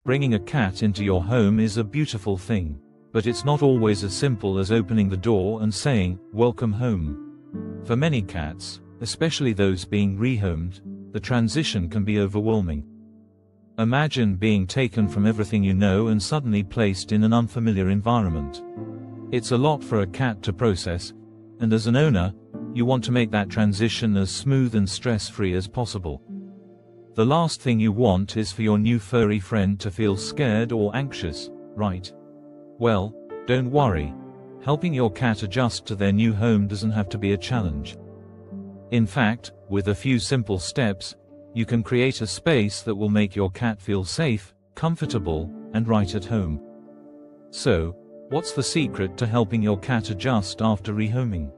Bringing a cat into your home is a beautiful thing. But it's not always as simple as opening the door and saying, "Welcome home." For many cats, especially those being rehomed, the transition can be overwhelming. Imagine being taken from everything you know and suddenly placed in an unfamiliar environment. It's a lot for a cat to process, and as an owner, you want to make that transition as smooth and stress-free as possible. The last thing you want is for your new furry friend to feel scared or anxious, right? Well, don't worry. Helping your cat adjust to their new home doesn't have to be a challenge. In fact, with a few simple steps, you can create a space that will make your cat feel safe, comfortable, and right at home. So, what's the secret to helping your cat adjust after rehoming?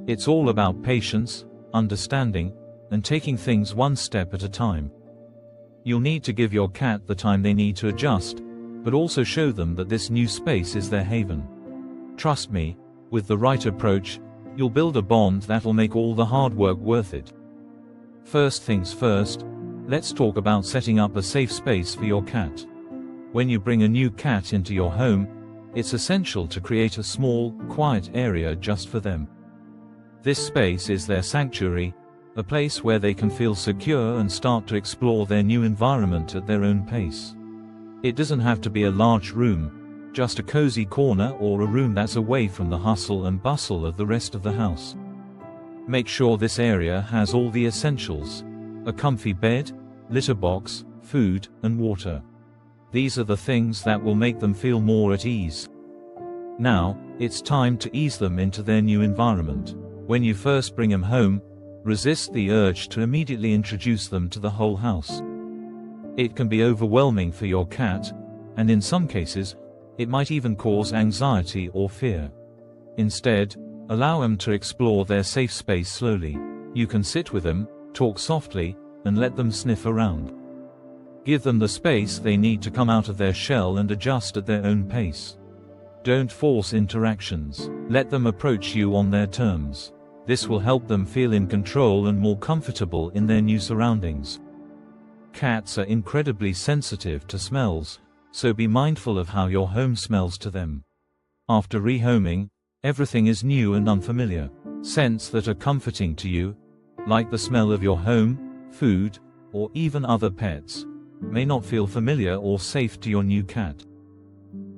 It's all about patience, understanding, and taking things one step at a time. You'll need to give your cat the time they need to adjust, but also show them that this new space is their haven. Trust me, with the right approach, you'll build a bond that'll make all the hard work worth it. First things first, let's talk about setting up a safe space for your cat. When you bring a new cat into your home, it's essential to create a small, quiet area just for them. This space is their sanctuary, a place where they can feel secure and start to explore their new environment at their own pace. It doesn't have to be a large room, just a cozy corner or a room that's away from the hustle and bustle of the rest of the house. Make sure this area has all the essentials: a comfy bed, litter box, food, and water. These are the things that will make them feel more at ease. Now, it's time to ease them into their new environment. When you first bring them home, resist the urge to immediately introduce them to the whole house. It can be overwhelming for your cat, and in some cases, it might even cause anxiety or fear. Instead, allow them to explore their safe space slowly. You can sit with them, talk softly, and let them sniff around. Give them the space they need to come out of their shell and adjust at their own pace. Don't force interactions. Let them approach you on their terms. This will help them feel in control and more comfortable in their new surroundings. Cats are incredibly sensitive to smells, so be mindful of how your home smells to them. After rehoming, everything is new and unfamiliar. Scents that are comforting to you, like the smell of your home, food, or even other pets, may not feel familiar or safe to your new cat.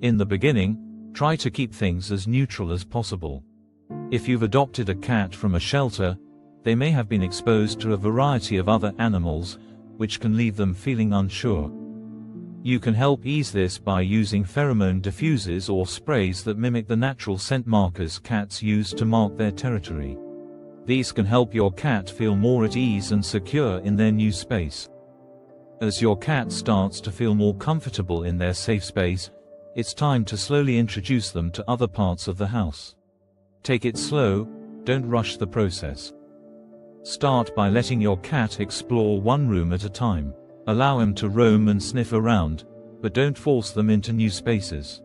In the beginning, try to keep things as neutral as possible. If you've adopted a cat from a shelter, they may have been exposed to a variety of other animals, which can leave them feeling unsure. You can help ease this by using pheromone diffusers or sprays that mimic the natural scent markers cats use to mark their territory. These can help your cat feel more at ease and secure in their new space. As your cat starts to feel more comfortable in their safe space, it's time to slowly introduce them to other parts of the house. Take it slow, don't rush the process. Start by letting your cat explore one room at a time. Allow them to roam and sniff around, but don't force them into new spaces.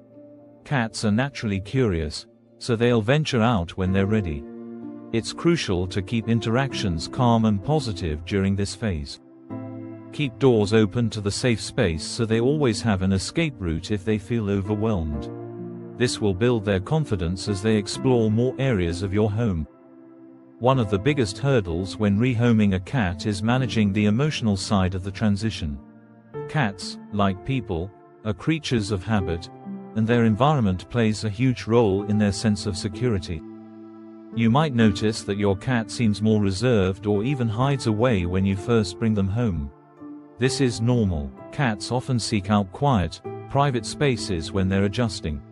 Cats are naturally curious, so they'll venture out when they're ready. It's crucial to keep interactions calm and positive during this phase. Keep doors open to the safe space so they always have an escape route if they feel overwhelmed. This will build their confidence as they explore more areas of your home. One of the biggest hurdles when rehoming a cat is managing the emotional side of the transition. Cats, like people, are creatures of habit, and their environment plays a huge role in their sense of security. You might notice that your cat seems more reserved or even hides away when you first bring them home. This is normal. Cats often seek out quiet, private spaces when they're adjusting.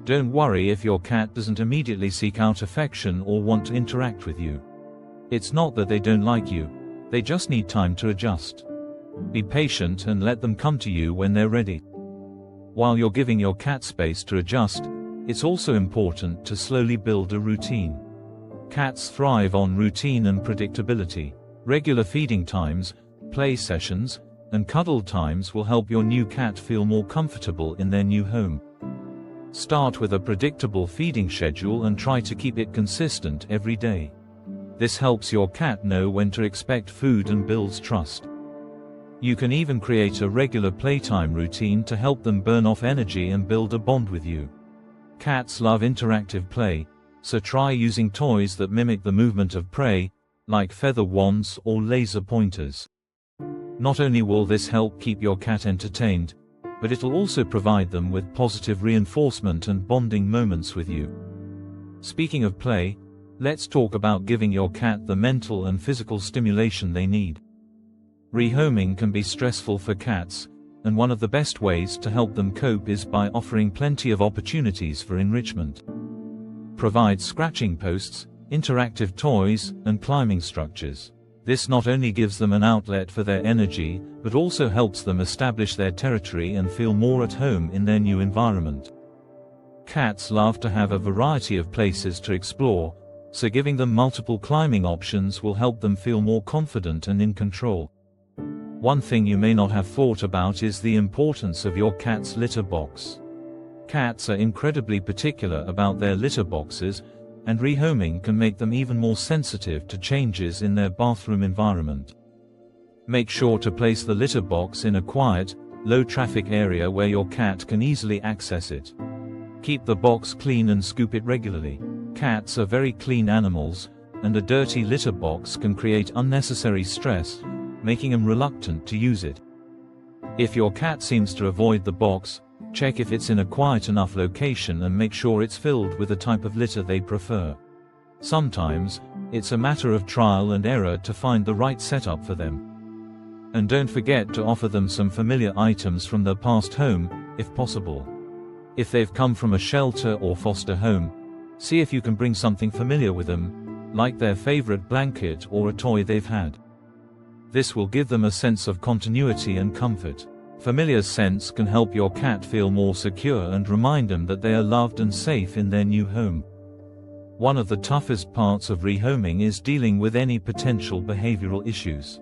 Don't worry if your cat doesn't immediately seek out affection or want to interact with you. It's not that they don't like you, they just need time to adjust. Be patient and let them come to you when they're ready. While you're giving your cat space to adjust, it's also important to slowly build a routine. Cats thrive on routine and predictability. Regular feeding times, play sessions, and cuddle times will help your new cat feel more comfortable in their new home. Start with a predictable feeding schedule and try to keep it consistent every day. This helps your cat know when to expect food and builds trust. You can even create a regular playtime routine to help them burn off energy and build a bond with you. Cats love interactive play, so try using toys that mimic the movement of prey, like feather wands or laser pointers. Not only will this help keep your cat entertained, but it'll also provide them with positive reinforcement and bonding moments with you. Speaking of play, let's talk about giving your cat the mental and physical stimulation they need. Rehoming can be stressful for cats, and one of the best ways to help them cope is by offering plenty of opportunities for enrichment. Provide scratching posts, interactive toys, and climbing structures. This not only gives them an outlet for their energy, but also helps them establish their territory and feel more at home in their new environment. Cats love to have a variety of places to explore, so giving them multiple climbing options will help them feel more confident and in control. One thing you may not have thought about is the importance of your cat's litter box. Cats are incredibly particular about their litter boxes, and rehoming can make them even more sensitive to changes in their bathroom environment. Make sure to place the litter box in a quiet, low-traffic area where your cat can easily access it. Keep the box clean and scoop it regularly. Cats are very clean animals, and a dirty litter box can create unnecessary stress, making them reluctant to use it. If your cat seems to avoid the box, check if it's in a quiet enough location and make sure it's filled with the type of litter they prefer. Sometimes, it's a matter of trial and error to find the right setup for them. And don't forget to offer them some familiar items from their past home, if possible. If they've come from a shelter or foster home, see if you can bring something familiar with them, like their favorite blanket or a toy they've had. This will give them a sense of continuity and comfort. Familiar scents can help your cat feel more secure and remind them that they are loved and safe in their new home. One of the toughest parts of rehoming is dealing with any potential behavioral issues.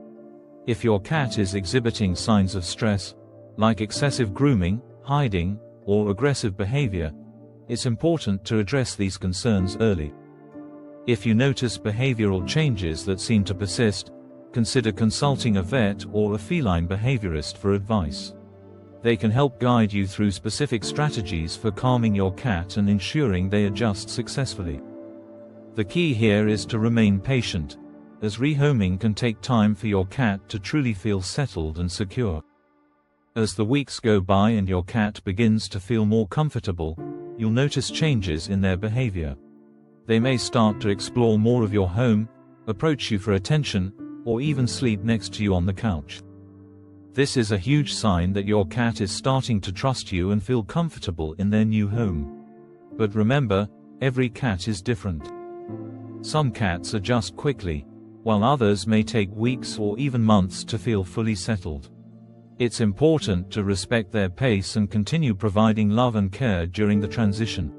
If your cat is exhibiting signs of stress, like excessive grooming, hiding, or aggressive behavior, it's important to address these concerns early. If you notice behavioral changes that seem to persist, consider consulting a vet or a feline behaviorist for advice. They can help guide you through specific strategies for calming your cat and ensuring they adjust successfully. The key here is to remain patient, as rehoming can take time for your cat to truly feel settled and secure. As the weeks go by and your cat begins to feel more comfortable, you'll notice changes in their behavior. They may start to explore more of your home, approach you for attention, or even sleep next to you on the couch. This is a huge sign that your cat is starting to trust you and feel comfortable in their new home. But remember, every cat is different. Some cats adjust quickly, while others may take weeks or even months to feel fully settled. It's important to respect their pace and continue providing love and care during the transition.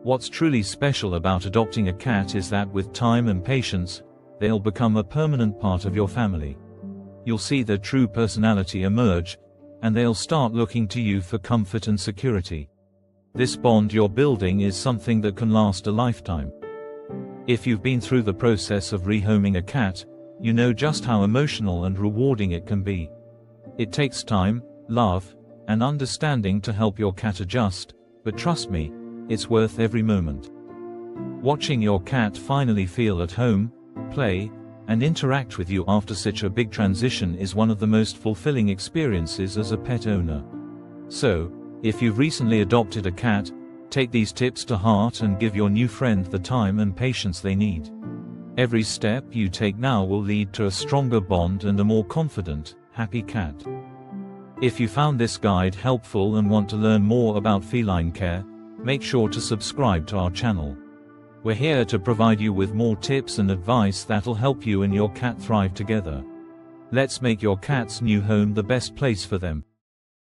What's truly special about adopting a cat is that with time and patience, they'll become a permanent part of your family. You'll see their true personality emerge, and they'll start looking to you for comfort and security. This bond you're building is something that can last a lifetime. If you've been through the process of rehoming a cat, you know just how emotional and rewarding it can be. It takes time, love, and understanding to help your cat adjust, but trust me, it's worth every moment. Watching your cat finally feel at home, play, and interact with you after such a big transition is one of the most fulfilling experiences as a pet owner. So, if you've recently adopted a cat, take these tips to heart and give your new friend the time and patience they need. Every step you take now will lead to a stronger bond and a more confident, happy cat. If you found this guide helpful and want to learn more about feline care, make sure to subscribe to our channel. We're here to provide you with more tips and advice that'll help you and your cat thrive together. Let's make your cat's new home the best place for them.